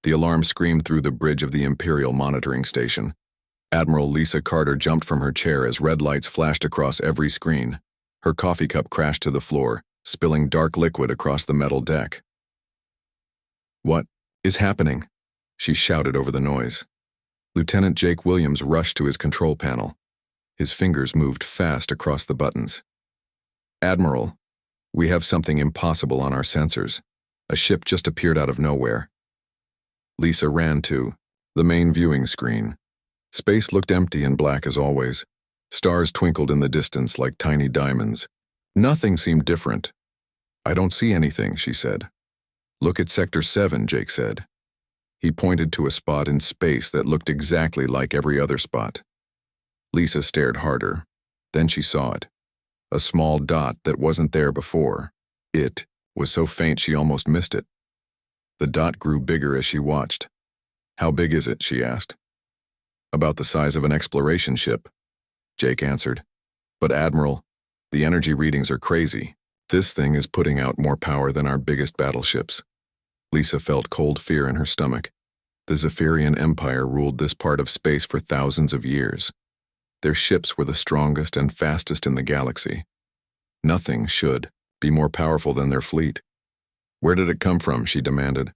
The alarm screamed through the bridge of the Imperial monitoring station. Admiral Lisa Carter jumped from her chair as red lights flashed across every screen. Her coffee cup crashed to the floor, spilling dark liquid across the metal deck. "What is happening?" she shouted over the noise. Lieutenant Jake Williams rushed to his control panel. His fingers moved fast across the buttons. "Admiral, we have something impossible on our sensors. A ship just appeared out of nowhere." Lisa ran to the main viewing screen. Space looked empty and black as always. Stars twinkled in the distance like tiny diamonds. Nothing seemed different. "I don't see anything," she said. "Look at Sector 7, Jake said." He pointed to a spot in space that looked exactly like every other spot. Lisa stared harder. Then she saw it. A small dot that wasn't there before. It was so faint she almost missed it. The dot grew bigger as she watched. "How big is it?" she asked. "About the size of an exploration ship," Jake answered. "But Admiral, the energy readings are crazy. This thing is putting out more power than our biggest battleships." Lisa felt cold fear in her stomach. The Zephyrian Empire ruled this part of space for thousands of years. Their ships were the strongest and fastest in the galaxy. Nothing should be more powerful than their fleet. "Where did it come from?" she demanded.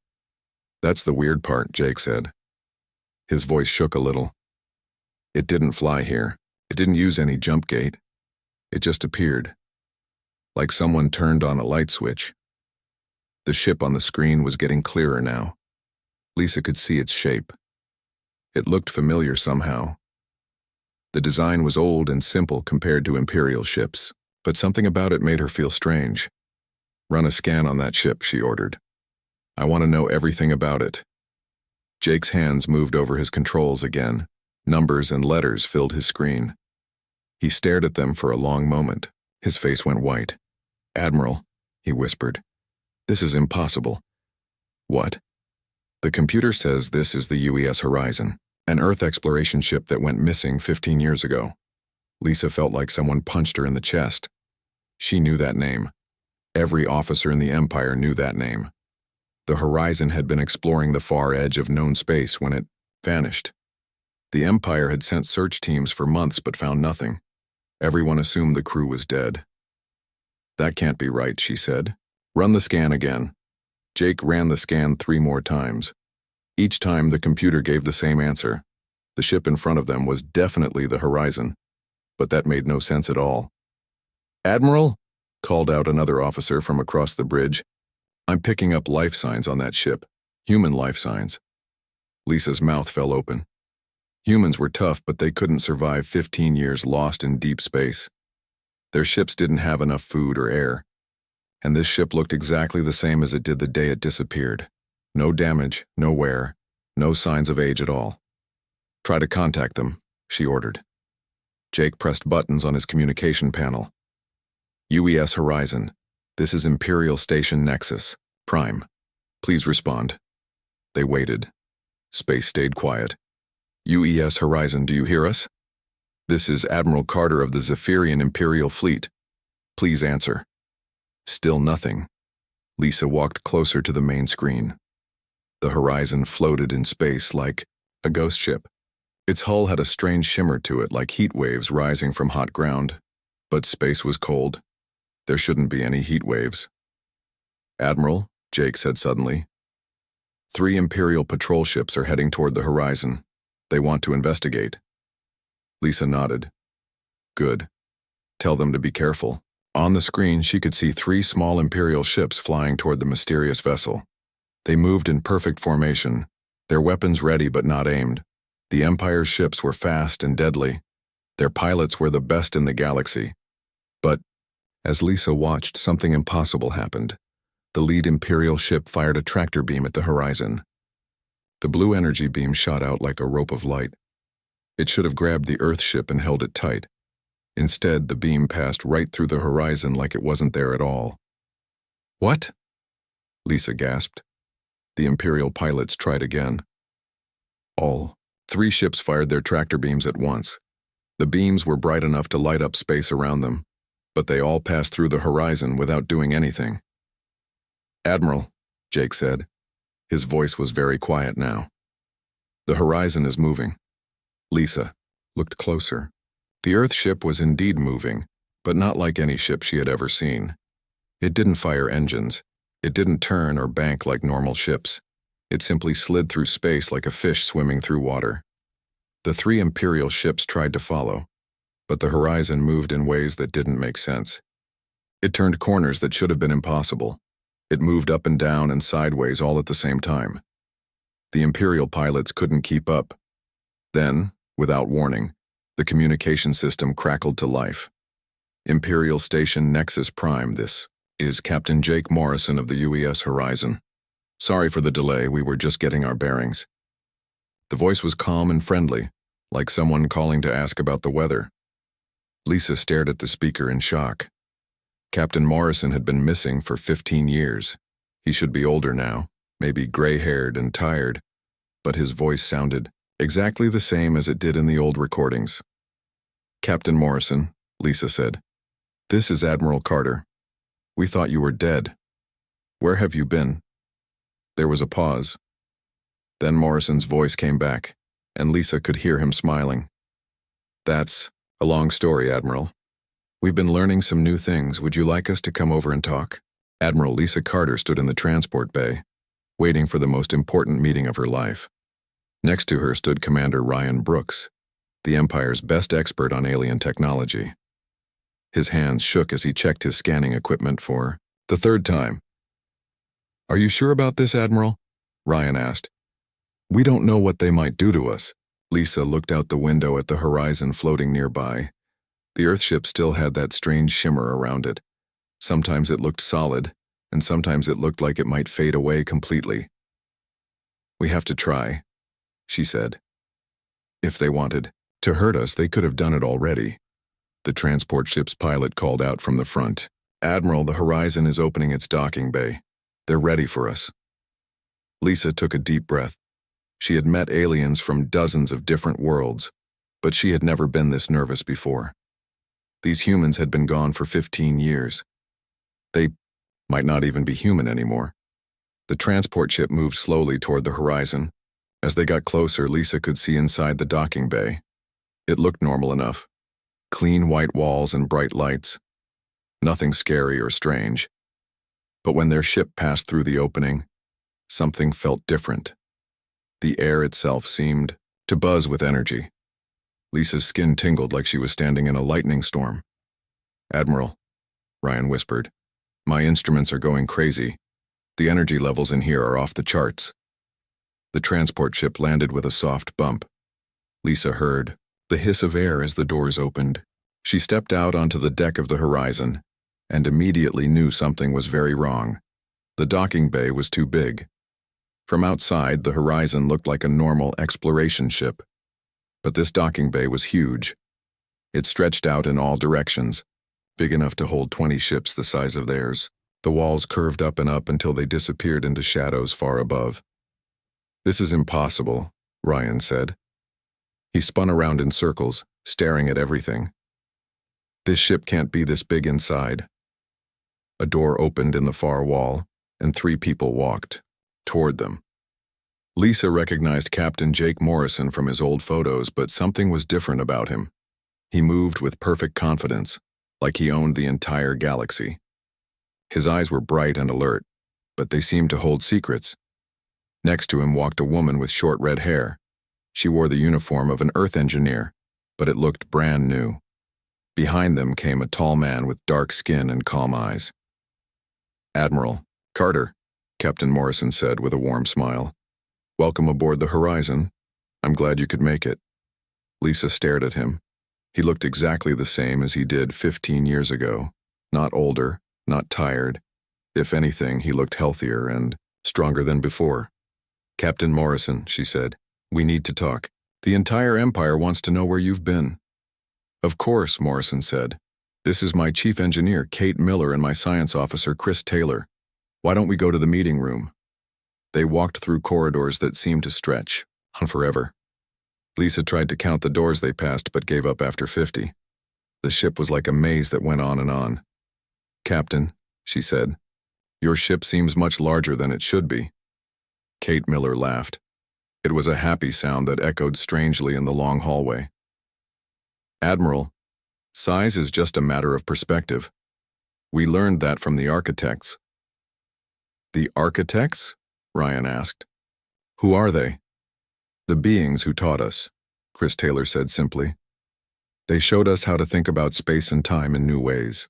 "That's the weird part," Jake said. His voice shook a little. "It didn't fly here. It didn't use any jump gate. It just appeared. Like someone turned on a light switch." The ship on the screen was getting clearer now. Lisa could see its shape. It looked familiar somehow. The design was old and simple compared to Imperial ships, but something about it made her feel strange. "Run a scan on that ship," she ordered. "I want to know everything about it." Jake's hands moved over his controls again. Numbers and letters filled his screen. He stared at them for a long moment. His face went white. "Admiral," he whispered, "this is impossible." "What?" "The computer says this is the UES Horizon, an Earth exploration ship that went missing 15 years ago. Lisa felt like someone punched her in the chest. She knew that name. Every officer in the Empire knew that name. The Horizon had been exploring the far edge of known space when it vanished. The Empire had sent search teams for months but found nothing. Everyone assumed the crew was dead. "That can't be right," she said. "Run the scan again." Jake ran the scan 3 more times. Each time the computer gave the same answer. The ship in front of them was definitely the Horizon, but that made no sense at all. "Admiral," called out another officer from across the bridge, "I'm picking up life signs on that ship. Human life signs." Lisa's mouth fell open. Humans were tough, but they couldn't survive 15 years lost in deep space. Their ships didn't have enough food or air. And this ship looked exactly the same as it did the day it disappeared. No damage, no wear, no signs of age at all. "Try to contact them," she ordered. Jake pressed buttons on his communication panel. "UES Horizon, this is Imperial Station Nexus, Prime. Please respond." They waited. Space stayed quiet. "UES Horizon, do you hear us? This is Admiral Carter of the Zephyrian Imperial Fleet. Please answer." Still nothing. Lisa walked closer to the main screen. The Horizon floated in space like a ghost ship. Its hull had a strange shimmer to it, like heat waves rising from hot ground. But space was cold. There shouldn't be any heat waves. "Admiral," Jake said suddenly, 3 Imperial patrol ships are heading toward the Horizon. They want to investigate." Lisa nodded. "Good. Tell them to be careful." On the screen, she could see 3 small Imperial ships flying toward the mysterious vessel. They moved in perfect formation, their weapons ready but not aimed. The Empire's ships were fast and deadly. Their pilots were the best in the galaxy. But as Lisa watched, something impossible happened. The lead Imperial ship fired a tractor beam at the Horizon. The blue energy beam shot out like a rope of light. It should have grabbed the Earth ship and held it tight. Instead, the beam passed right through the Horizon like it wasn't there at all. "What?" Lisa gasped. The Imperial pilots tried again. All 3 ships fired their tractor beams at once. The beams were bright enough to light up space around them, but they all passed through the Horizon without doing anything. "Admiral," Jake said, His voice was very quiet now. "The horizon is moving." Lisa looked closer. The Earth ship was indeed moving, but not like any ship she had ever seen. It didn't fire engines. It didn't turn or bank like normal ships. It simply slid through space like a fish swimming through water. The three Imperial ships tried to follow, but the horizon moved in ways that didn't make sense. It turned corners that should have been impossible. It moved up and down and sideways all at the same time. The Imperial pilots couldn't keep up. Then, without warning, the communication system crackled to life. "Imperial Station Nexus Prime, this is Captain Jake Morrison of the UES Horizon. Sorry for the delay, we were just getting our bearings." The voice was calm and friendly, like someone calling to ask about the weather. Lisa stared at the speaker in shock. Captain Morrison had been missing for 15 years. He should be older now, maybe gray-haired and tired, but his voice sounded exactly the same as it did in the old recordings. "Captain Morrison," Lisa said, "this is Admiral Carter. We thought you were dead. Where have you been?" There was a pause. Then Morrison's voice came back, and Lisa could hear him smiling. "That's a long story, Admiral. We've been learning some new things. Would you like us to come over and talk?" Admiral Lisa Carter stood in the transport bay, waiting for the most important meeting of her life. Next to her stood Commander Ryan Brooks, the Empire's best expert on alien technology. His hands shook as he checked his scanning equipment for the third time. "Are you sure about this, Admiral?" Ryan asked. "We don't know what they might do to us." Lisa looked out the window at the horizon floating nearby. The Earthship still had that strange shimmer around it. Sometimes it looked solid, and sometimes it looked like it might fade away completely. "We have to try," she said. "If they wanted to hurt us, they could have done it already." The transport ship's pilot called out from the front. "Admiral, the horizon is opening its docking bay. They're ready for us." Lisa took a deep breath. She had met aliens from dozens of different worlds, but she had never been this nervous before. These humans had been gone for 15 years. They might not even be human anymore. The transport ship moved slowly toward the horizon. As they got closer, Lisa could see inside the docking bay. It looked normal enough. Clean white walls and bright lights. Nothing scary or strange. But when their ship passed through the opening, something felt different. The air itself seemed to buzz with energy. Lisa's skin tingled like she was standing in a lightning storm. "Admiral," Ryan whispered, "my instruments are going crazy. The energy levels in here are off the charts." The transport ship landed with a soft bump. Lisa heard the hiss of air as the doors opened. She stepped out onto the deck of the horizon and immediately knew something was very wrong. The docking bay was too big. From outside, the horizon looked like a normal exploration ship. But this docking bay was huge. It stretched out in all directions, big enough to hold 20 ships the size of theirs. The walls curved up and up until they disappeared into shadows far above. "This is impossible," Ryan said. He spun around in circles, staring at everything. "This ship can't be this big inside." A door opened in the far wall, and 3 people walked toward them. Lisa recognized Captain Jake Morrison from his old photos, but something was different about him. He moved with perfect confidence, like he owned the entire galaxy. His eyes were bright and alert, but they seemed to hold secrets. Next to him walked a woman with short red hair. She wore the uniform of an Earth engineer, but it looked brand new. Behind them came a tall man with dark skin and calm eyes. "Admiral Carter," Captain Morrison said with a warm smile. "Welcome aboard the Horizon. I'm glad you could make it." Lisa stared at him. He looked exactly the same as he did 15 years ago. Not older, not tired. If anything, he looked healthier and stronger than before. "Captain Morrison," she said, "we need to talk. The entire Empire wants to know where you've been." "Of course," Morrison said. "This is my chief engineer, Kate Miller, and my science officer, Chris Taylor. Why don't we go to the meeting room?" They walked through corridors that seemed to stretch on forever. Lisa tried to count the doors they passed but gave up after 50. The ship was like a maze that went on and on. "Captain," she said, "your ship seems much larger than it should be." Kate Miller laughed. It was a happy sound that echoed strangely in the long hallway. Admiral, size is just a matter of perspective. We learned that from the architects. The architects? Ryan asked. Who are they? The beings who taught us, Chris Taylor said simply. They showed us how to think about space and time in new ways.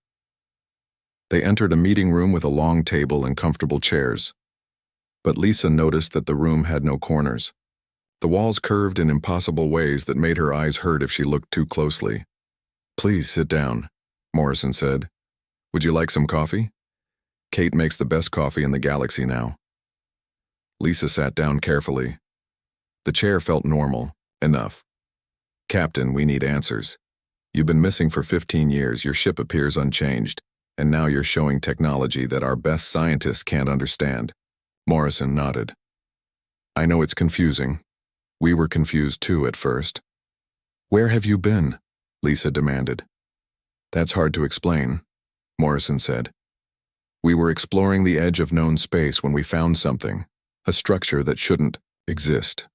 They entered a meeting room with a long table and comfortable chairs. But Lisa noticed that the room had no corners. The walls curved in impossible ways that made her eyes hurt if she looked too closely. Please sit down, Morrison said. Would you like some coffee? Kate makes the best coffee in the galaxy now. Lisa sat down carefully. The chair felt normal, enough. Captain, we need answers. You've been missing for 15 years, your ship appears unchanged, and now you're showing technology that our best scientists can't understand. Morrison nodded. I know it's confusing. We were confused too at first. Where have you been? Lisa demanded. That's hard to explain, Morrison said. We were exploring the edge of known space when we found something, a structure that shouldn't exist.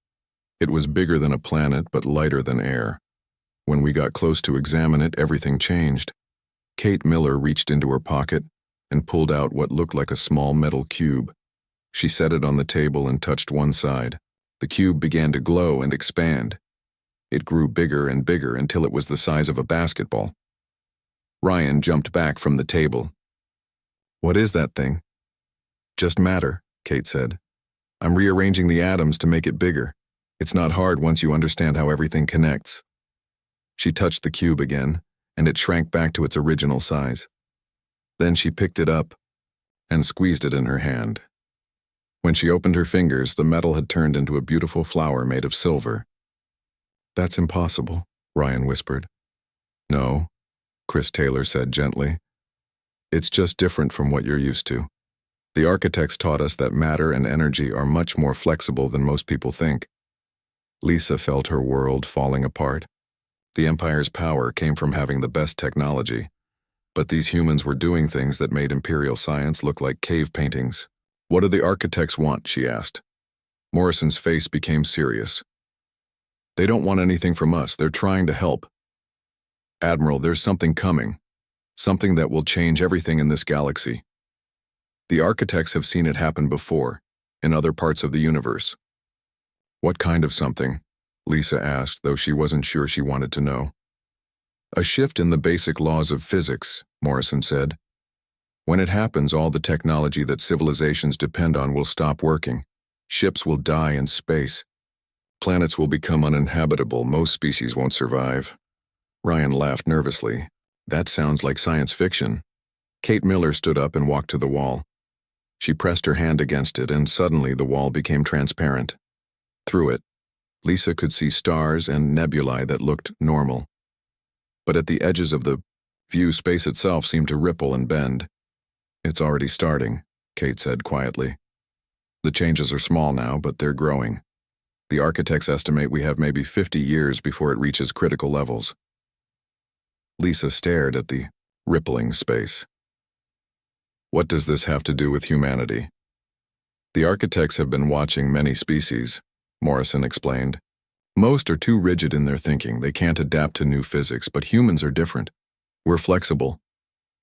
It was bigger than a planet but lighter than air. When we got close to examine it, everything changed. Kate Miller reached into her pocket and pulled out what looked like a small metal cube. She set it on the table and touched one side. The cube began to glow and expand. It grew bigger and bigger until it was the size of a basketball. Ryan jumped back from the table. What is that thing? Just matter, Kate said. I'm rearranging the atoms to make it bigger. It's not hard once you understand how everything connects. She touched the cube again, and it shrank back to its original size. Then she picked it up and squeezed it in her hand. When she opened her fingers, the metal had turned into a beautiful flower made of silver. That's impossible, Ryan whispered. No, Chris Taylor said gently. It's just different from what you're used to. The architects taught us that matter and energy are much more flexible than most people think. Lisa felt her world falling apart. The Empire's power came from having the best technology, but these humans were doing things that made Imperial science look like cave paintings. What do the architects want? She asked. Morrison's face became serious. They don't want anything from us. They're trying to help. Admiral, there's something coming. Something that will change everything in this galaxy. The architects have seen it happen before, in other parts of the universe. What kind of something? Lisa asked, though she wasn't sure she wanted to know. A shift in the basic laws of physics, Morrison said. When it happens, all the technology that civilizations depend on will stop working. Ships will die in space. Planets will become uninhabitable. Most species won't survive. Ryan laughed nervously. That sounds like science fiction. Kate Miller stood up and walked to the wall. She pressed her hand against it, and suddenly the wall became transparent. Through it, Lisa could see stars and nebulae that looked normal. But at the edges of the view, space itself seemed to ripple and bend. It's already starting, Kate said quietly. The changes are small now, but they're growing. The architects estimate we have maybe 50 years before it reaches critical levels. Lisa stared at the rippling space. What does this have to do with humanity? The architects have been watching many species, Morrison explained. Most are too rigid in their thinking. They can't adapt to new physics, but humans are different. We're flexible.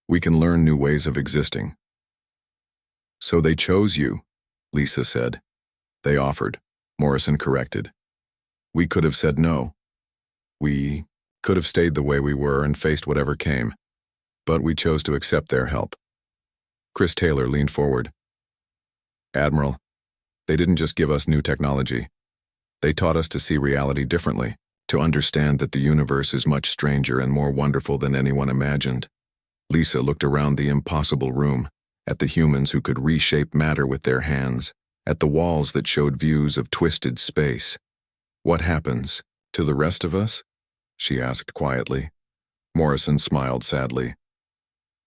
We can learn new ways of existing. So they chose you, Lisa said. They offered, Morrison corrected. We could have said no. We could have stayed the way we were and faced whatever came, but we chose to accept their help. Chris Taylor leaned forward. Admiral, they didn't just give us new technology. They taught us to see reality differently, to understand that the universe is much stranger and more wonderful than anyone imagined. Lisa looked around the impossible room, at the humans who could reshape matter with their hands, at the walls that showed views of twisted space. What happens to the rest of us? She asked quietly. Morrison smiled sadly.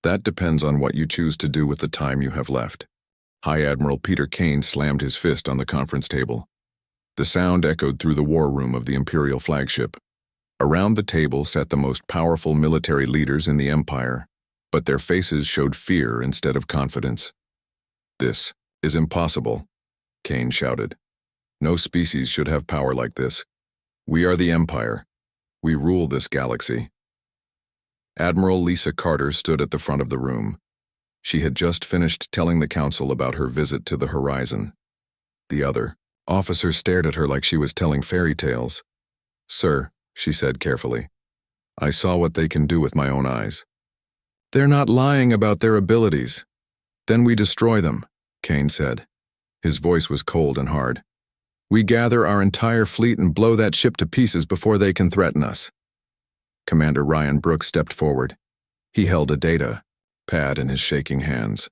That depends on what you choose to do with the time you have left. High Admiral Peter Kane slammed his fist on the conference table. The sound echoed through the war room of the Imperial flagship. Around the table sat the most powerful military leaders in the Empire, but their faces showed fear instead of confidence. This is impossible, Kane shouted. No species should have power like this. We are the Empire. We rule this galaxy. Admiral Lisa Carter stood at the front of the room. She had just finished telling the council about her visit to the horizon. The other officers stared at her like she was telling fairy tales. Sir, she said carefully, I saw what they can do with my own eyes. They're not lying about their abilities. Then we destroy them, Kane said. His voice was cold and hard. We gather our entire fleet and blow that ship to pieces before they can threaten us. Commander Ryan Brooks stepped forward. He held a data pad in his shaking hands.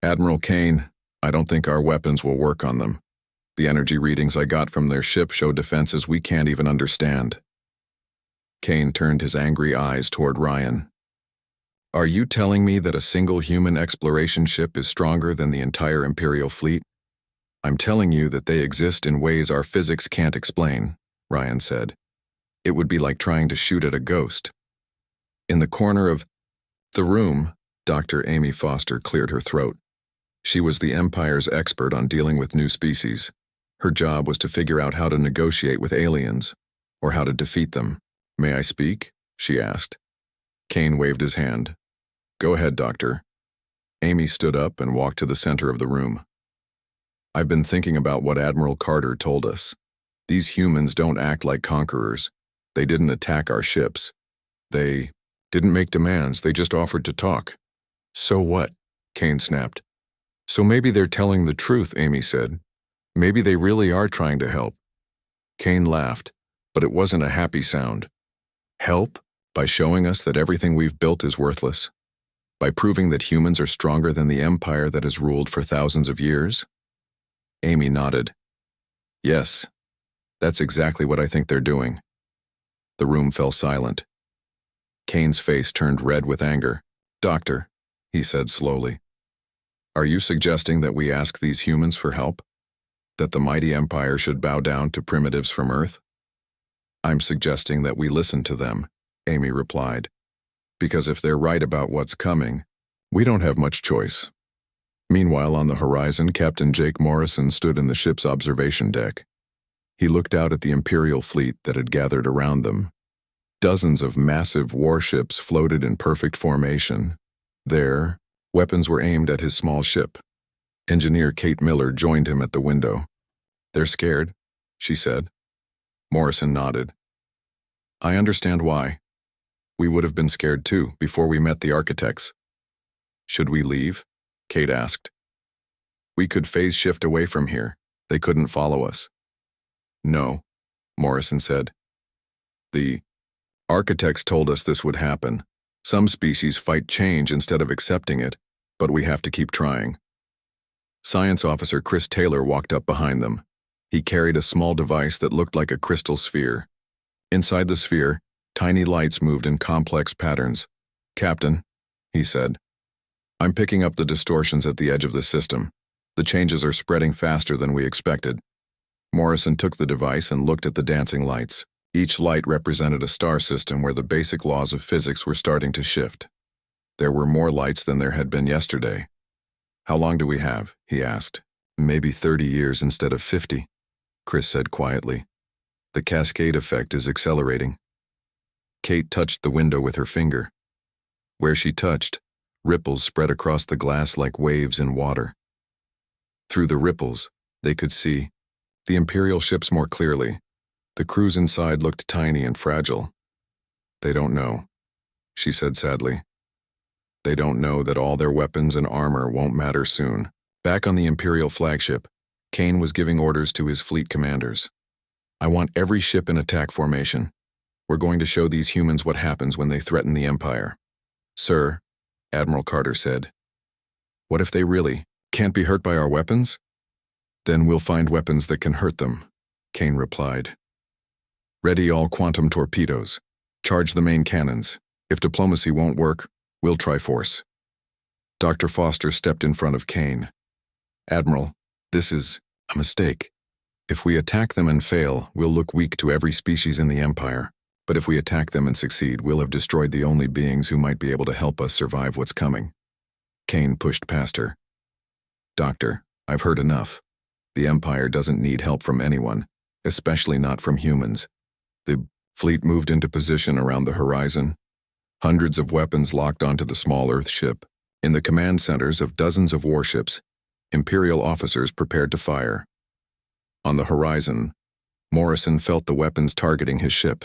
Admiral Kane, I don't think our weapons will work on them. The energy readings I got from their ship show defenses we can't even understand. Kane turned his angry eyes toward Ryan. Are you telling me that a single human exploration ship is stronger than the entire Imperial fleet? I'm telling you that they exist in ways our physics can't explain, Ryan said. It would be like trying to shoot at a ghost. In the corner of the room, Dr. Amy Foster cleared her throat. She was the Empire's expert on dealing with new species. Her job was to figure out how to negotiate with aliens, or how to defeat them. May I speak? She asked. Kane waved his hand. Go ahead, Doctor. Amy stood up and walked to the center of the room. I've been thinking about what Admiral Carter told us. These humans don't act like conquerors. They didn't attack our ships. They didn't make demands, they just offered to talk. So what? Kane snapped. So maybe they're telling the truth, Amy said. Maybe they really are trying to help. Kane laughed, but it wasn't a happy sound. Help? By showing us that everything we've built is worthless? By proving that humans are stronger than the empire that has ruled for thousands of years? Amy nodded. Yes, that's exactly what I think they're doing. The room fell silent. Kane's face turned red with anger. Doctor, he said slowly, are you suggesting that we ask these humans for help? That the mighty empire should bow down to primitives from Earth? I'm suggesting that we listen to them, Amy replied. Because if they're right about what's coming, we don't have much choice. Meanwhile, on the horizon, Captain Jake Morrison stood in the ship's observation deck. He looked out at the Imperial fleet that had gathered around them. Dozens of massive warships floated in perfect formation. There, weapons were aimed at his small ship. Engineer Kate Miller joined him at the window. They're scared, she said. Morrison nodded. I understand why. We would have been scared too, before we met the architects. Should we leave? Kate asked. We could phase shift away from here. They couldn't follow us. No, Morrison said. The architects told us this would happen. Some species fight change instead of accepting it, but we have to keep trying. Science Officer Chris Taylor walked up behind them. He carried a small device that looked like a crystal sphere. Inside the sphere, tiny lights moved in complex patterns. Captain, he said, I'm picking up the distortions at the edge of the system. The changes are spreading faster than we expected. Morrison took the device and looked at the dancing lights. Each light represented a star system where the basic laws of physics were starting to shift. There were more lights than there had been yesterday. How long do we have? He asked. Maybe 30 years instead of 50, Chris said quietly. The cascade effect is accelerating. Kate touched the window with her finger. Where she touched, ripples spread across the glass like waves in water. Through the ripples, they could see the Imperial ships more clearly. The crews inside looked tiny and fragile. They don't know, she said sadly. They don't know that all their weapons and armor won't matter soon. Back on the Imperial flagship, Kane was giving orders to his fleet commanders. I want every ship in attack formation. We're going to show these humans what happens when they threaten the Empire. Sir, Admiral Carter said. What if they really can't be hurt by our weapons? Then we'll find weapons that can hurt them, Kane replied. Ready all quantum torpedoes. Charge the main cannons. If diplomacy won't work, we'll try force. Dr. Foster stepped in front of Kane. Admiral, this is a mistake. If we attack them and fail, we'll look weak to every species in the Empire. But if we attack them and succeed, we'll have destroyed the only beings who might be able to help us survive what's coming. Kane pushed past her. Doctor, I've heard enough. The Empire doesn't need help from anyone, especially not from humans. The fleet moved into position around the horizon. Hundreds of weapons locked onto the small Earth ship. In the command centers of dozens of warships, Imperial officers prepared to fire. On the horizon, Morrison felt the weapons targeting his ship.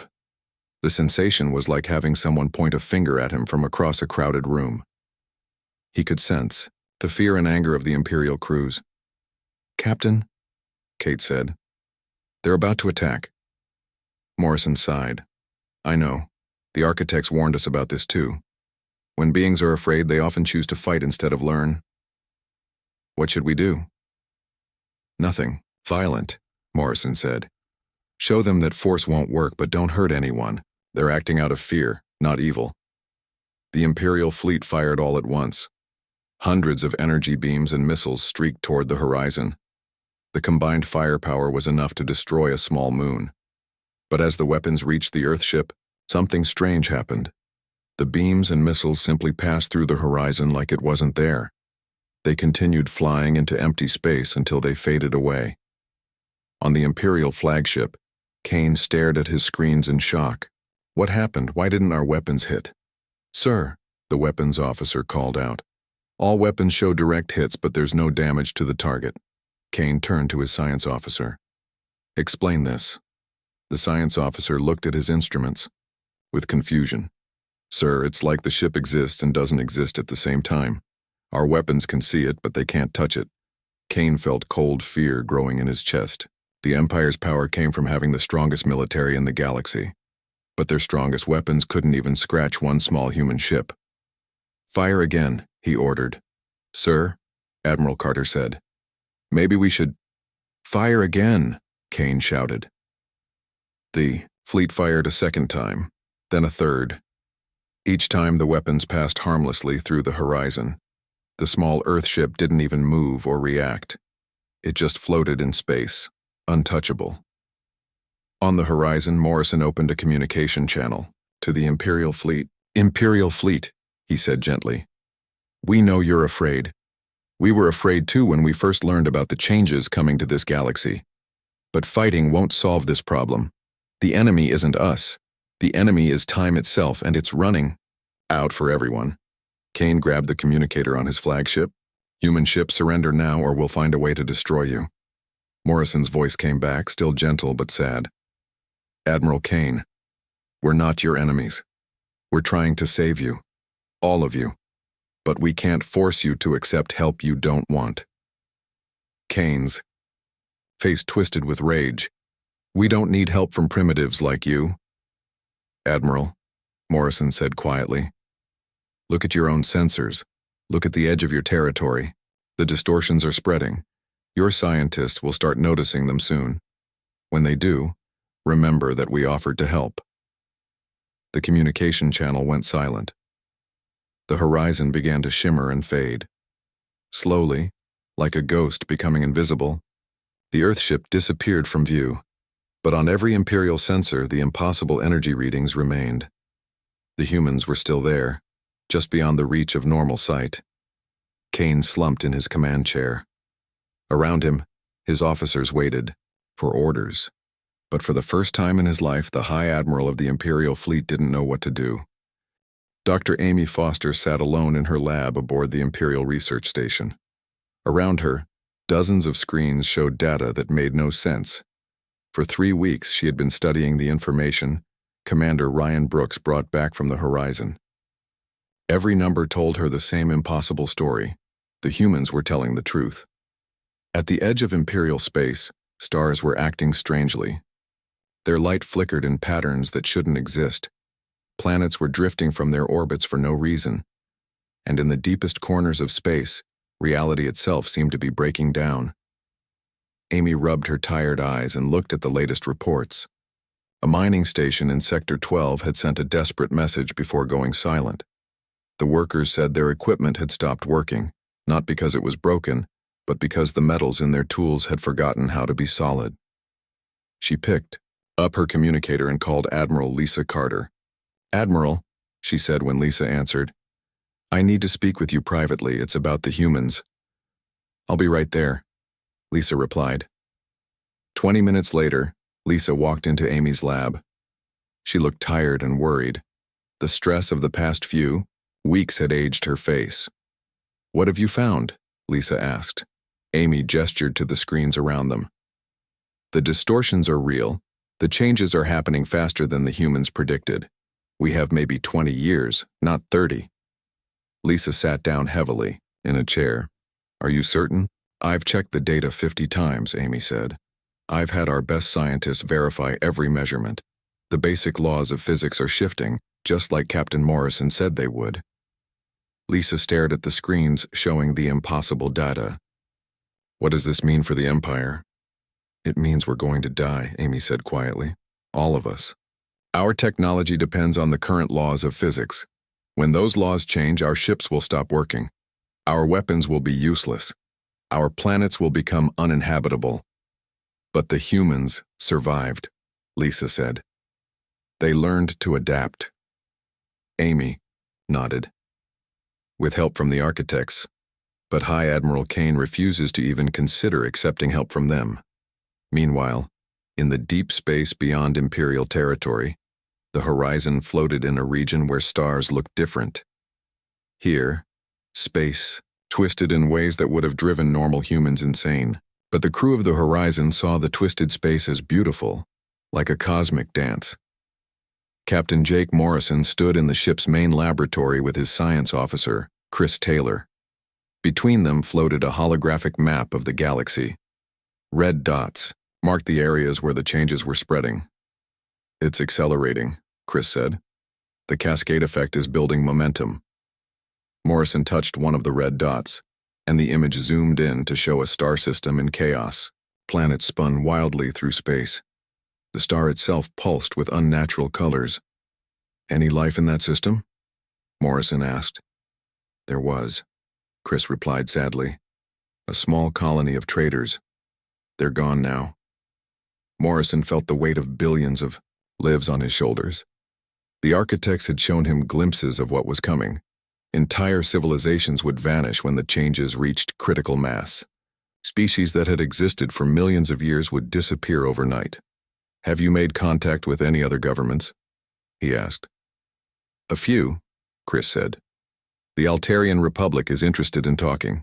The sensation was like having someone point a finger at him from across a crowded room. He could sense the fear and anger of the Imperial crews. "Captain," Kate said, "they're about to attack." Morrison sighed. "I know. The architects warned us about this too. When beings are afraid, they often choose to fight instead of learn." "What should we do?" "Nothing. Violent," Morrison said. "Show them that force won't work, but don't hurt anyone. They're acting out of fear, not evil." The Imperial fleet fired all at once. Hundreds of energy beams and missiles streaked toward the horizon. The combined firepower was enough to destroy a small moon. But as the weapons reached the Earthship, something strange happened. The beams and missiles simply passed through the horizon like it wasn't there. They continued flying into empty space until they faded away. On the Imperial flagship, Kane stared at his screens in shock. "What happened? Why didn't our weapons hit?" "Sir," the weapons officer called out. "All weapons show direct hits, but there's no damage to the target." Kane turned to his science officer. "Explain this." The science officer looked at his instruments with confusion. "Sir, it's like the ship exists and doesn't exist at the same time. Our weapons can see it, but they can't touch it." Kane felt cold fear growing in his chest. The Empire's power came from having the strongest military in the galaxy. But their strongest weapons couldn't even scratch one small human ship. "Fire again," he ordered. "Sir," Admiral Carter said. "Maybe we should—" "Fire again," Kane shouted. The fleet fired a second time, then a third. Each time the weapons passed harmlessly through the horizon. The small Earthship didn't even move or react. It just floated in space, untouchable. On the horizon, Morrison opened a communication channel to the Imperial fleet. "Imperial fleet," he said gently. "We know you're afraid. We were afraid too when we first learned about the changes coming to this galaxy. But fighting won't solve this problem. The enemy isn't us. The enemy is time itself, and it's running out for everyone." Kane grabbed the communicator on his flagship. "Human ship, surrender now or we'll find a way to destroy you." Morrison's voice came back, still gentle but sad. "Admiral Kane, we're not your enemies. We're trying to save you. All of you. But we can't force you to accept help you don't want." Kane's face twisted with rage. "We don't need help from primitives like you." "Admiral," Morrison said quietly, "look at your own sensors. Look at the edge of your territory. The distortions are spreading. Your scientists will start noticing them soon. When they do, remember that we offered to help." The communication channel went silent. The horizon began to shimmer and fade. Slowly, like a ghost becoming invisible, the Earthship disappeared from view. But on every Imperial sensor, the impossible energy readings remained. The humans were still there, just beyond the reach of normal sight. Kane slumped in his command chair. Around him, his officers waited for orders. But for the first time in his life, the High Admiral of the Imperial fleet didn't know what to do. Dr. Amy Foster sat alone in her lab aboard the Imperial Research Station. Around her, dozens of screens showed data that made no sense. For 3 weeks, she had been studying the information Commander Ryan Brooks brought back from the horizon. Every number told her the same impossible story. The humans were telling the truth. At the edge of Imperial space, stars were acting strangely. Their light flickered in patterns that shouldn't exist. Planets were drifting from their orbits for no reason. And in the deepest corners of space, reality itself seemed to be breaking down. Amy rubbed her tired eyes and looked at the latest reports. A mining station in Sector 12 had sent a desperate message before going silent. The workers said their equipment had stopped working, not because it was broken, but because the metals in their tools had forgotten how to be solid. She picked up her communicator and called Admiral Lisa Carter. "Admiral," she said when Lisa answered, "I need to speak with you privately. It's about the humans." "I'll be right there." Lisa replied. 20 minutes later, Lisa walked into Amy's lab. She looked tired and worried. The stress of the past few weeks had aged her face. "What have you found?" Lisa asked. Amy gestured to the screens around them. "The distortions are real. The changes are happening faster than the humans predicted. We have maybe 20 years, not 30. Lisa sat down heavily, in a chair. "Are you certain?" "I've checked the data 50 times, Amy said. "I've had our best scientists verify every measurement. The basic laws of physics are shifting, just like Captain Morrison said they would." Lisa stared at the screens showing the impossible data. "What does this mean for the Empire?" "It means we're going to die," Amy said quietly. "All of us. Our technology depends on the current laws of physics. When those laws change, our ships will stop working. Our weapons will be useless. Our planets will become uninhabitable. But the humans survived," Lisa said. "They learned to adapt." Amy nodded. "With help from the architects. But High Admiral Kane refuses to even consider accepting help from them. Meanwhile, in the deep space beyond Imperial territory, the horizon floated in a region where stars looked different. Here, space twisted in ways that would have driven normal humans insane. But the crew of the Horizon saw the twisted space as beautiful, like a cosmic dance. Captain Jake Morrison stood in the ship's main laboratory with his science officer, Chris Taylor. Between them floated a holographic map of the galaxy. Red dots marked the areas where the changes were spreading. "It's accelerating," Chris said. "The cascade effect is building momentum." Morrison touched one of the red dots, and the image zoomed in to show a star system in chaos. Planets spun wildly through space. The star itself pulsed with unnatural colors. "Any life in that system?" Morrison asked. "There was," Chris replied sadly. "A small colony of traders. They're gone now." Morrison felt the weight of billions of lives on his shoulders. The architects had shown him glimpses of what was coming. Entire civilizations would vanish when the changes reached critical mass. Species that had existed for millions of years would disappear overnight. "Have you made contact with any other governments?" he asked. "A few," Chris said. "The Altarian Republic is interested in talking.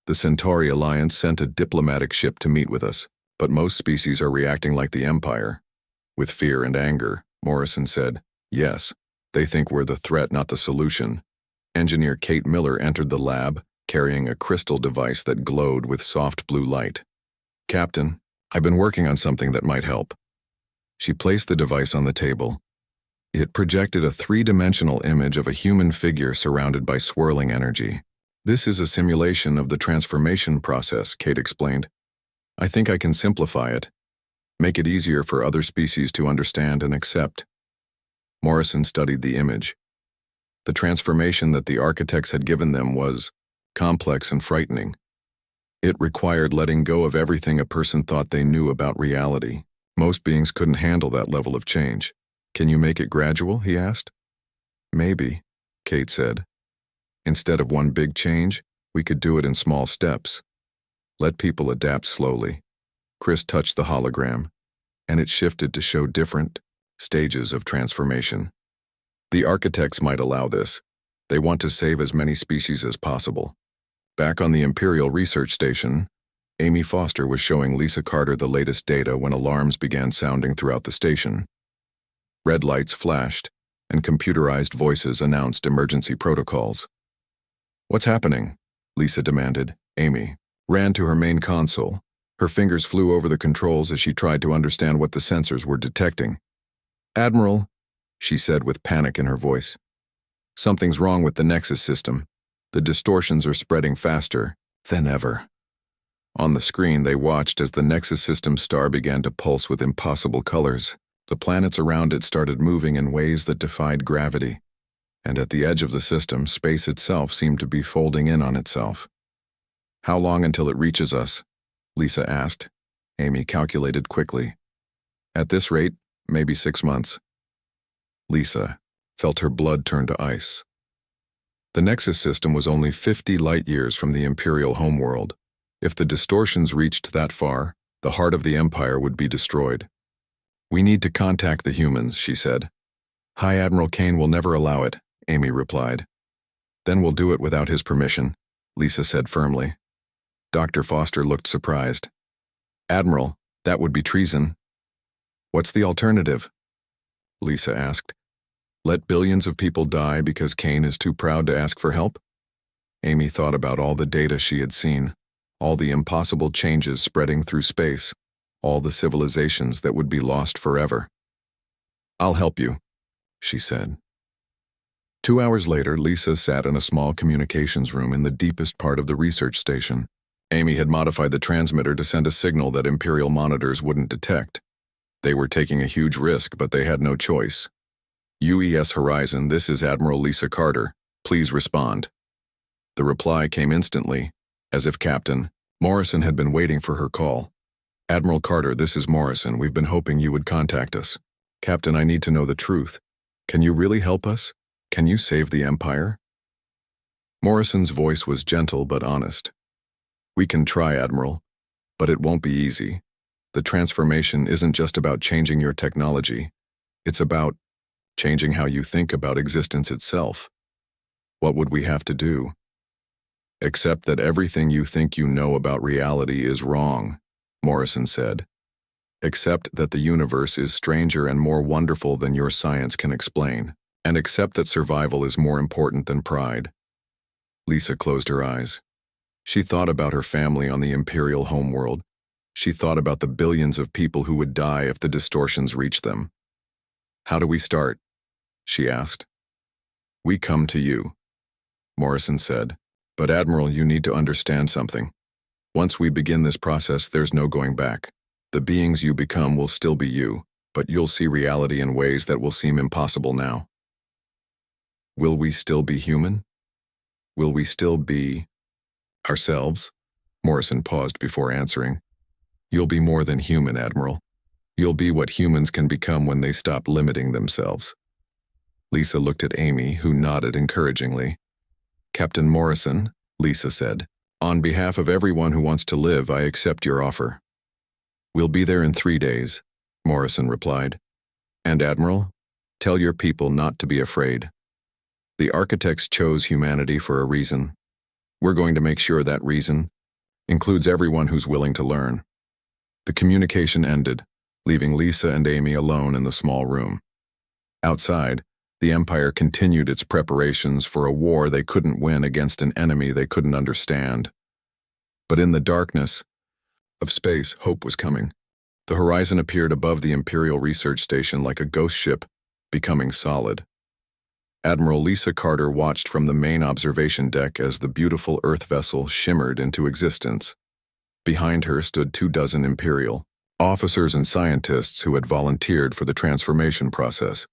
The Centauri Alliance sent a diplomatic ship to meet with us, but most species are reacting like the Empire. With fear and anger," Morrison said. "Yes, they think we're the threat, not the solution." Engineer Kate Miller entered the lab, carrying a crystal device that glowed with soft blue light. "Captain, I've been working on something that might help." She placed the device on the table. It projected a three-dimensional image of a human figure surrounded by swirling energy. "This is a simulation of the transformation process," Kate explained. "I think I can simplify it, make it easier for other species to understand and accept." Morrison studied the image. The transformation that the architects had given them was complex and frightening. It required letting go of everything a person thought they knew about reality. Most beings couldn't handle that level of change. "Can you make it gradual?" he asked. "Maybe," Kate said. "Instead of one big change, we could do it in small steps. Let people adapt slowly." Chris touched the hologram, and it shifted to show different stages of transformation. The architects might allow this. They want to save as many species as possible. Back on the Imperial Research Station, Amy Foster was showing Lisa Carter the latest data when alarms began sounding throughout the station. Red lights flashed, and computerized voices announced emergency protocols. "What's happening?" Lisa demanded. Amy ran to her main console. Her fingers flew over the controls as she tried to understand what the sensors were detecting. "Admiral," she said with panic in her voice. "Something's wrong with the Nexus system. The distortions are spreading faster than ever." On the screen, they watched as the Nexus system's star began to pulse with impossible colors. The planets around it started moving in ways that defied gravity. And at the edge of the system, space itself seemed to be folding in on itself. "How long until it reaches us?" Lisa asked. Amy calculated quickly. "At this rate, maybe 6 months." Lisa felt her blood turn to ice. The Nexus system was only 50 light-years from the Imperial homeworld. If the distortions reached that far, the heart of the Empire would be destroyed. "We need to contact the humans," she said. "High Admiral Kane will never allow it," Amy replied. "Then we'll do it without his permission," Lisa said firmly. Dr. Foster looked surprised. "Admiral, that would be treason." "What's the alternative?" Lisa asked. "Let billions of people die because Kane is too proud to ask for help?" Amy thought about all the data she had seen, all the impossible changes spreading through space, all the civilizations that would be lost forever. "I'll help you," she said. 2 hours later, Lisa sat in a small communications room in the deepest part of the research station. Amy had modified the transmitter to send a signal that Imperial monitors wouldn't detect. They were taking a huge risk, but they had no choice. "UES Horizon, this is Admiral Lisa Carter. Please respond." The reply came instantly, as if Captain Morrison had been waiting for her call. "Admiral Carter, this is Morrison. We've been hoping you would contact us. Captain, I need to know the truth. Can you really help us? Can you save the Empire?" Morrison's voice was gentle but honest. "We can try, Admiral, but it won't be easy. The transformation isn't just about changing your technology. It's about changing how you think about existence itself. What would we have to do?" "Accept that everything you think you know about reality is wrong," Morrison said. "Accept that the universe is stranger and more wonderful than your science can explain, and accept that survival is more important than pride." Lisa closed her eyes. She thought about her family on the Imperial homeworld. She thought about the billions of people who would die if the distortions reached them. "How do we start?" she asked. "We come to you," Morrison said. "But Admiral, you need to understand something. Once we begin this process, there's no going back. The beings you become will still be you, but you'll see reality in ways that will seem impossible now." "Will we still be human? Will we still be ourselves?" Morrison paused before answering. "You'll be more than human, Admiral. You'll be what humans can become when they stop limiting themselves." Lisa looked at Amy, who nodded encouragingly. "Captain Morrison," Lisa said, "on behalf of everyone who wants to live, I accept your offer." "We'll be there in 3 days," Morrison replied. "And Admiral, tell your people not to be afraid. The architects chose humanity for a reason. We're going to make sure that reason includes everyone who's willing to learn." The communication ended, leaving Lisa and Amy alone in the small room. Outside, the Empire continued its preparations for a war they couldn't win against an enemy they couldn't understand. But in the darkness of space, hope was coming. The horizon appeared above the Imperial Research Station like a ghost ship, becoming solid. Admiral Lisa Carter watched from the main observation deck as the beautiful Earth vessel shimmered into existence. Behind her stood 24 Imperial officers and scientists who had volunteered for the transformation process.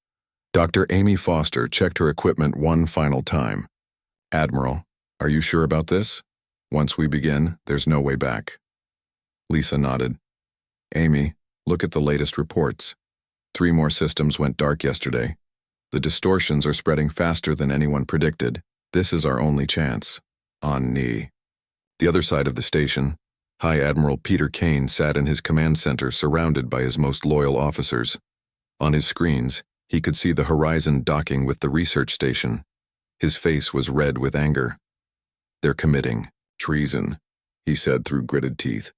Dr. Amy Foster checked her equipment one final time. "Admiral, are you sure about this? Once we begin, there's no way back." Lisa nodded. "Amy, look at the latest reports. 3 more systems went dark yesterday. The distortions are spreading faster than anyone predicted. This is our only chance." On knee. The other side of the station, High Admiral Peter Kane sat in his command center surrounded by his most loyal officers. On his screens, he could see the horizon docking with the research station. His face was red with anger. "They're committing treason," he said through gritted teeth.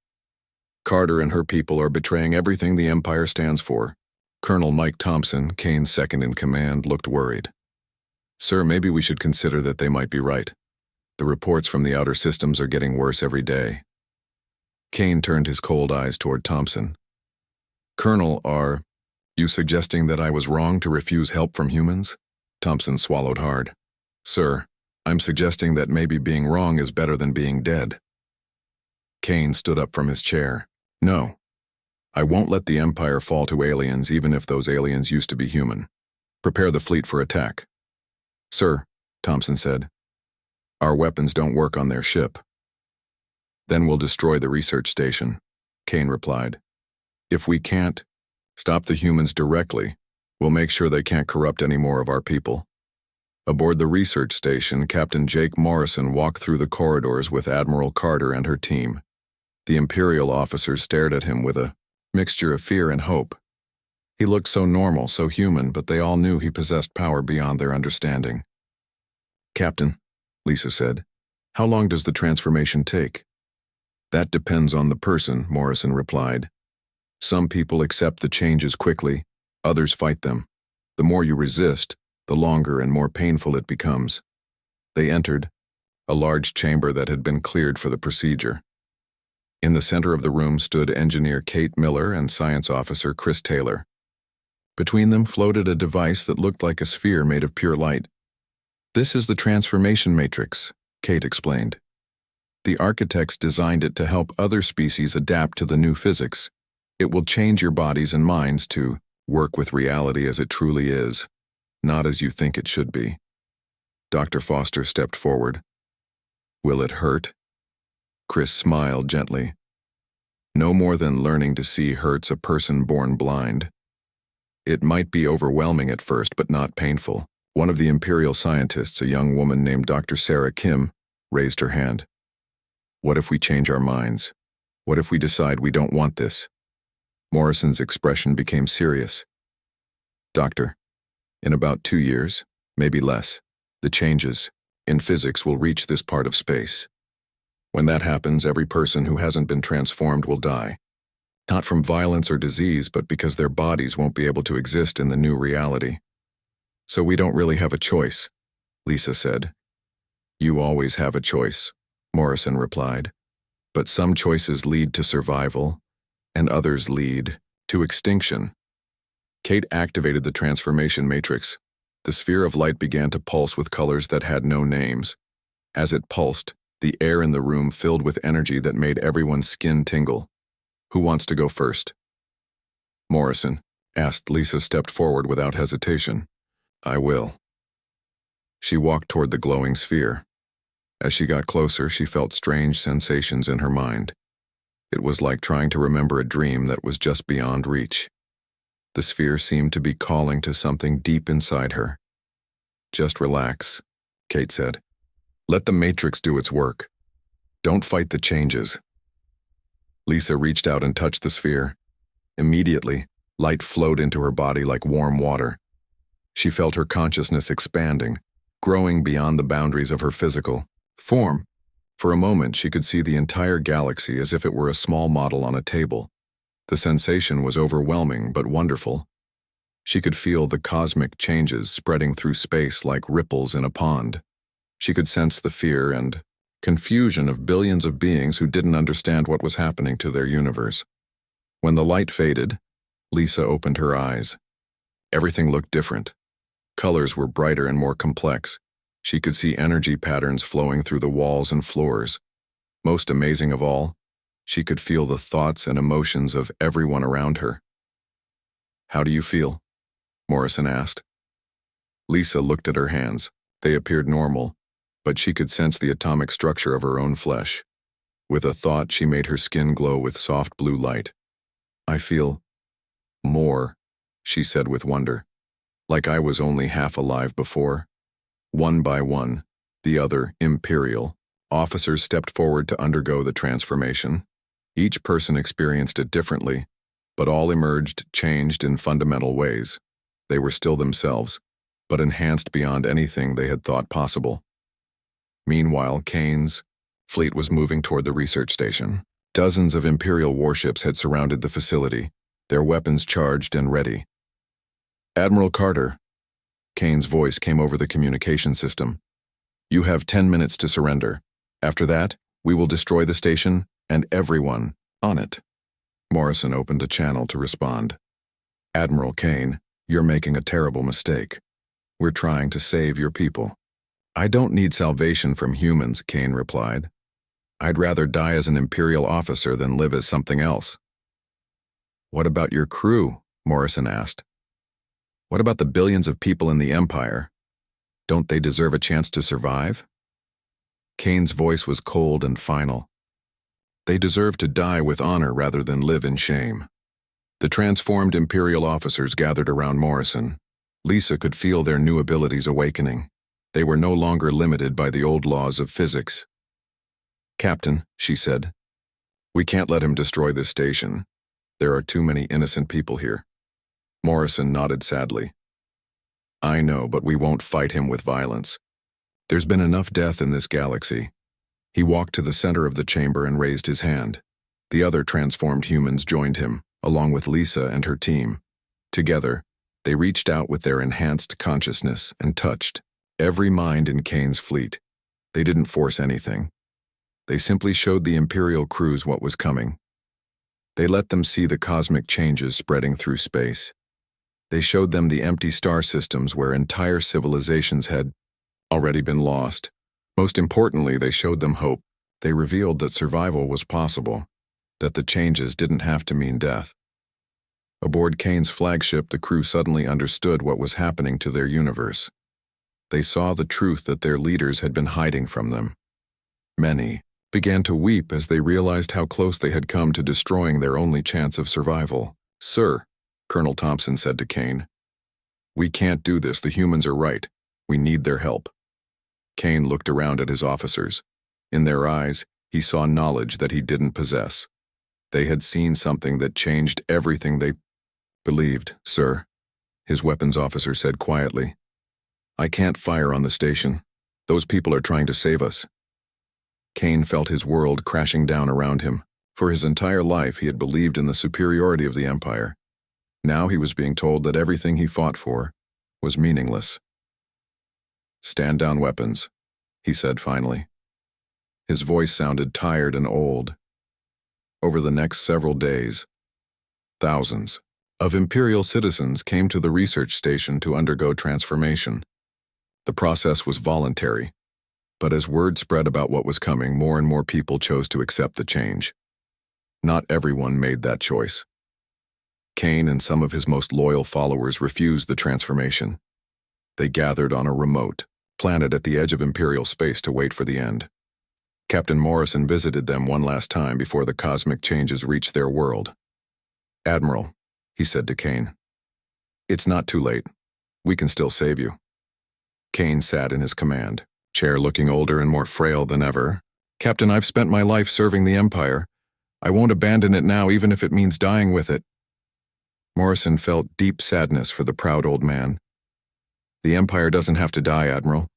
"Carter and her people are betraying everything the Empire stands for." Colonel Mike Thompson, Kane's second in command, looked worried. "Sir, maybe we should consider that they might be right. The reports from the outer systems are getting worse every day." Kane turned his cold eyes toward Thompson. "Colonel, are you suggesting that I was wrong to refuse help from humans?" Thompson swallowed hard. "Sir, I'm suggesting that maybe being wrong is better than being dead." Kane stood up from his chair. "No. I won't let the Empire fall to aliens even if those aliens used to be human. Prepare the fleet for attack." "Sir," Thompson said, "our weapons don't work on their ship." "Then we'll destroy the research station," Kane replied. "If we can't stop the humans directly, we'll make sure they can't corrupt any more of our people." Aboard the research station, Captain Jake Morrison walked through the corridors with Admiral Carter and her team. The Imperial officers stared at him with a mixture of fear and hope. He looked so normal, so human, but they all knew he possessed power beyond their understanding. "Captain," Lisa said, "how long does the transformation take?" "That depends on the person," Morrison replied. "Some people accept the changes quickly, others fight them. The more you resist, the longer and more painful it becomes." They entered a large chamber that had been cleared for the procedure. In the center of the room stood engineer Kate Miller and science officer Chris Taylor. Between them floated a device that looked like a sphere made of pure light. "This is the transformation matrix," Kate explained. "The architects designed it to help other species adapt to the new physics. It will change your bodies and minds to work with reality as it truly is, not as you think it should be." Dr. Foster stepped forward. "Will it hurt?" Chris smiled gently. "No more than learning to see hurts a person born blind. It might be overwhelming at first, but not painful." One of the Imperial scientists, a young woman named Dr. Sarah Kim, raised her hand. "What if we change our minds? What if we decide we don't want this?" Morrison's expression became serious. "Doctor, in about 2 years, maybe less, the changes in physics will reach this part of space. When that happens, every person who hasn't been transformed will die. Not from violence or disease, but because their bodies won't be able to exist in the new reality. So we don't really have a choice," Lisa said. "You always have a choice," Morrison replied. "But some choices lead to survival, and others lead to extinction." Kate activated the transformation matrix. The sphere of light began to pulse with colors that had no names. As it pulsed, the air in the room filled with energy that made everyone's skin tingle. "Who wants to go first?" Morrison asked. Lisa stepped forward without hesitation. "I will." She walked toward the glowing sphere. As she got closer, she felt strange sensations in her mind. It was like trying to remember a dream that was just beyond reach. The sphere seemed to be calling to something deep inside her. "Just relax," Kate said. "Let the matrix do its work. Don't fight the changes." Lisa reached out and touched the sphere. Immediately, light flowed into her body like warm water. She felt her consciousness expanding, growing beyond the boundaries of her physical form. For a moment, she could see the entire galaxy as if it were a small model on a table. The sensation was overwhelming but wonderful. She could feel the cosmic changes spreading through space like ripples in a pond. She could sense the fear and confusion of billions of beings who didn't understand what was happening to their universe. When the light faded, Lisa opened her eyes. Everything looked different. Colors were brighter and more complex. She could see energy patterns flowing through the walls and floors. Most amazing of all, she could feel the thoughts and emotions of everyone around her. "How do you feel?" Morrison asked. Lisa looked at her hands. They appeared normal, but she could sense the atomic structure of her own flesh. With a thought, she made her skin glow with soft blue light. "I feel more," she said with wonder. "Like I was only half alive before." One by one, the other Imperial officers stepped forward to undergo the transformation. Each person experienced it differently, but all emerged changed in fundamental ways. They were still themselves, but enhanced beyond anything they had thought possible. Meanwhile, Kane's fleet was moving toward the research station. Dozens of Imperial warships had surrounded the facility, their weapons charged and ready. "Admiral Carter," Kane's voice came over the communication system. "You have 10 minutes to surrender. After that, we will destroy the station and everyone on it." Morrison opened a channel to respond. "Admiral Kane, you're making a terrible mistake. We're trying to save your people." "I don't need salvation from humans," Kane replied. "I'd rather die as an Imperial officer than live as something else." "What about your crew?" Morrison asked. "What about the billions of people in the Empire? Don't they deserve a chance to survive?" Kane's voice was cold and final. "They deserve to die with honor rather than live in shame." The transformed Imperial officers gathered around Morrison. Lisa could feel their new abilities awakening. They were no longer limited by the old laws of physics. "Captain," she said, We can't let him destroy this station. There are too many innocent people here. Morrison nodded sadly. I know, but we won't fight him with violence. There's been enough death in this galaxy. He walked to the center of the chamber and raised his hand. The other transformed humans joined him, along with Lisa and her team. Together, they reached out with their enhanced consciousness and touched every mind in Kane's fleet. They didn't force anything. They simply showed the Imperial crews what was coming. They let them see the cosmic changes spreading through space. They showed them the empty star systems where entire civilizations had already been lost. Most importantly, they showed them hope. They revealed that survival was possible, that the changes didn't have to mean death. Aboard Kane's flagship, the crew suddenly understood what was happening to their universe. They saw the truth that their leaders had been hiding from them. Many began to weep as they realized how close they had come to destroying their only chance of survival. Sir, Colonel Thompson said to Kane, we can't do this. The humans are right. We need their help. Kane looked around at his officers. In their eyes, he saw knowledge that he didn't possess. They had seen something that changed everything they believed. Sir, his weapons officer said quietly, I can't fire on the station. Those people are trying to save us. Kane felt his world crashing down around him. For his entire life, he had believed in the superiority of the Empire. Now he was being told that everything he fought for was meaningless. Stand down weapons, he said finally. His voice sounded tired and old. Over the next several days, thousands of Imperial citizens came to the research station to undergo transformation. The process was voluntary, but as word spread about what was coming, more and more people chose to accept the change. Not everyone made that choice. Kane and some of his most loyal followers refused the transformation. They gathered on a remote planet at the edge of Imperial space to wait for the end. Captain Morrison visited them one last time before the cosmic changes reached their world. Admiral, he said to Kane, it's not too late. We can still save you. Kane sat in his command chair looking older and more frail than ever. Captain, I've spent my life serving the Empire. I won't abandon it now, even if it means dying with it. Morrison felt deep sadness for the proud old man. The Empire doesn't have to die, Admiral.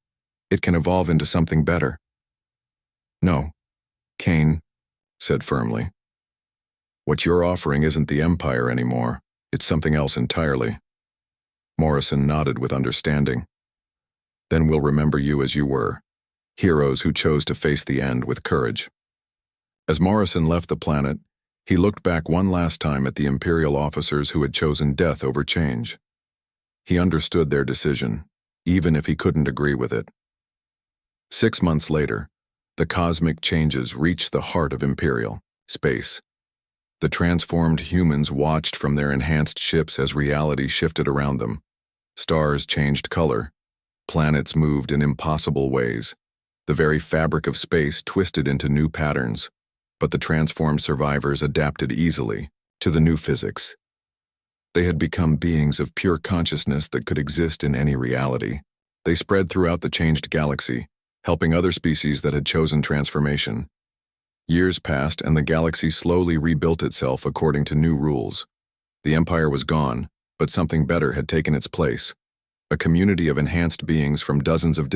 It can evolve into something better. No, Kane said firmly. What you're offering isn't the Empire anymore. It's something else entirely. Morrison nodded with understanding. Then we'll remember you as you were, heroes who chose to face the end with courage. As Morrison left the planet, he looked back one last time at the Imperial officers who had chosen death over change. He understood their decision, even if he couldn't agree with it. 6 months later, the cosmic changes reached the heart of Imperial space. The transformed humans watched from their enhanced ships as reality shifted around them. Stars changed color. Planets moved in impossible ways. The very fabric of space twisted into new patterns. But the transformed survivors adapted easily to the new physics. They had become beings of pure consciousness that could exist in any reality. They spread throughout the changed galaxy, helping other species that had chosen transformation. Years passed and the galaxy slowly rebuilt itself according to new rules. The Empire was gone, but something better had taken its place. A community of enhanced beings from dozens of